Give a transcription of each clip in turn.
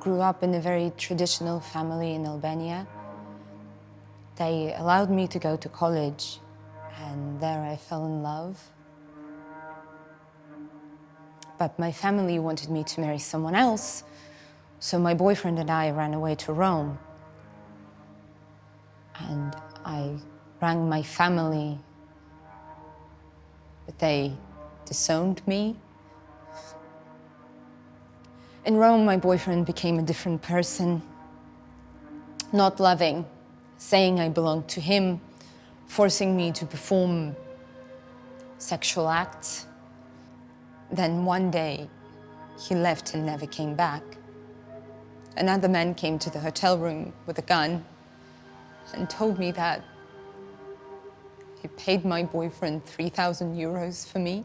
grew up in a very traditional family in Albania. They allowed me to go to college, and there I fell in love. But my family wanted me to marry someone else, so my boyfriend and I ran away to Rome. And I rang my family, but they disowned me. In Rome, my boyfriend became a different person, not loving, saying I belonged to him, forcing me to perform sexual acts. Then one day, he left and never came back. Another man came to the hotel room with a gun and told me that he paid my boyfriend 3,000 euros for me,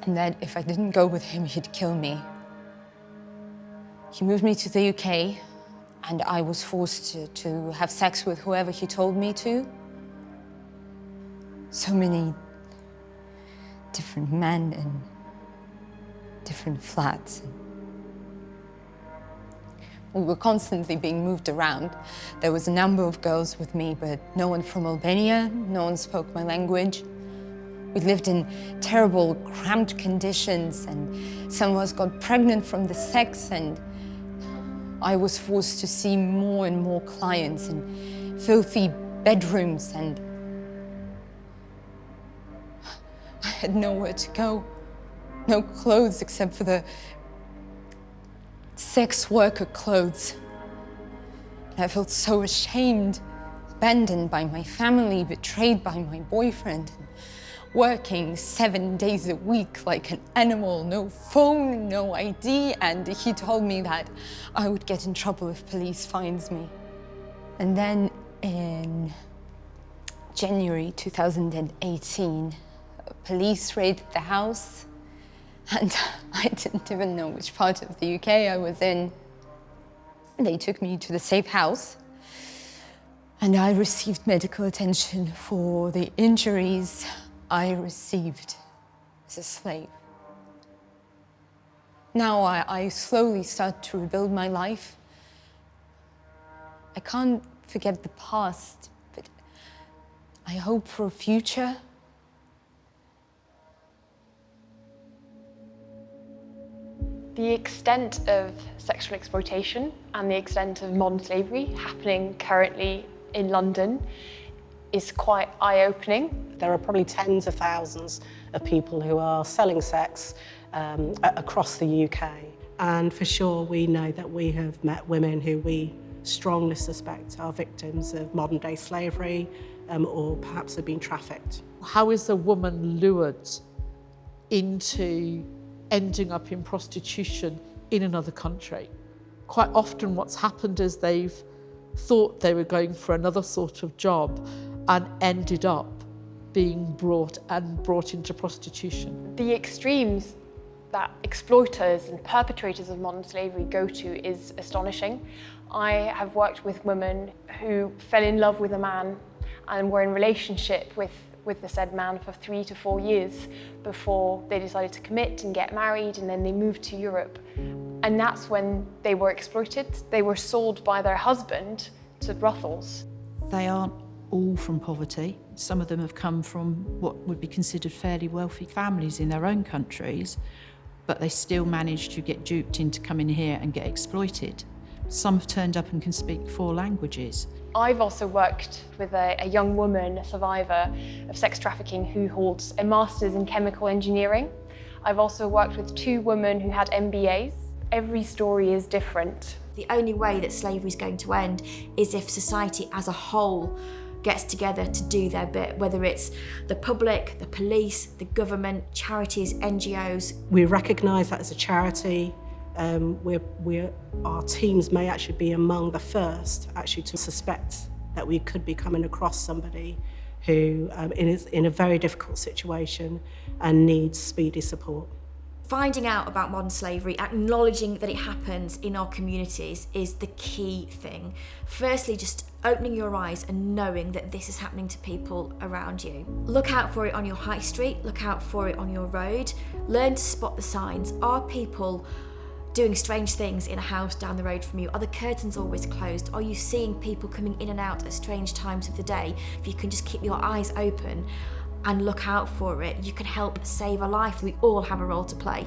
and that if I didn't go with him, he'd kill me. He moved me to the UK, and I was forced to have sex with whoever he told me to. So many different men in different flats. We were constantly being moved around. There was a number of girls with me, but no one from Albania, no one spoke my language. We lived in terrible, cramped conditions, and some of us got pregnant from the sex, and I was forced to see more and more clients in filthy bedrooms, and I had nowhere to go, no clothes except for the sex worker clothes. And I felt so ashamed, abandoned by my family, betrayed by my boyfriend, working 7 days a week like an animal, no phone, no ID, and he told me that I would get in trouble if police finds me. And then in January 2018, police raided the house, and I didn't even know which part of the UK I was in. They took me to the safe house, and I received medical attention for the injuries I received as a slave. Now I slowly start to rebuild my life. I can't forget the past, but I hope for a future. The extent of sexual exploitation and the extent of modern slavery happening currently in London is quite eye-opening. There are probably tens of thousands of people who are selling sex across the UK. And for sure, we know that we have met women who we strongly suspect are victims of modern-day slavery or perhaps have been trafficked. How is a woman lured into ending up in prostitution in another country? Quite often what's happened is they've thought they were going for another sort of job and ended up being brought into prostitution. The extremes that exploiters and perpetrators of modern slavery go to is astonishing. I have worked with women who fell in love with a man and were in relationship with the said man for 3 to 4 years before they decided to commit and get married, and then they moved to Europe. And that's when they were exploited. They were sold by their husband to brothels. They aren't all from poverty. Some of them have come from what would be considered fairly wealthy families in their own countries, but they still manage to get duped into coming here and get exploited. Some have turned up and can speak 4 languages. I've also worked with a young woman, a survivor of sex trafficking, who holds a master's in chemical engineering. I've also worked with 2 women who had MBAs. Every story is different. The only way that slavery is going to end is if society as a whole gets together to do their bit, whether it's the public, the police, the government, charities, NGOs. We recognise that as a charity. Our teams may actually be among the first actually to suspect that we could be coming across somebody who is in a very difficult situation and needs speedy support. Finding out about modern slavery, acknowledging that it happens in our communities is the key thing. Firstly, just opening your eyes and knowing that this is happening to people around you. Look out for it on your high street, look out for it on your road. Learn to spot the signs. Are people doing strange things in a house down the road from you? Are the curtains always closed? Are you seeing people coming in and out at strange times of the day? If you can just keep your eyes open and look out for it, you can help save a life. We all have a role to play.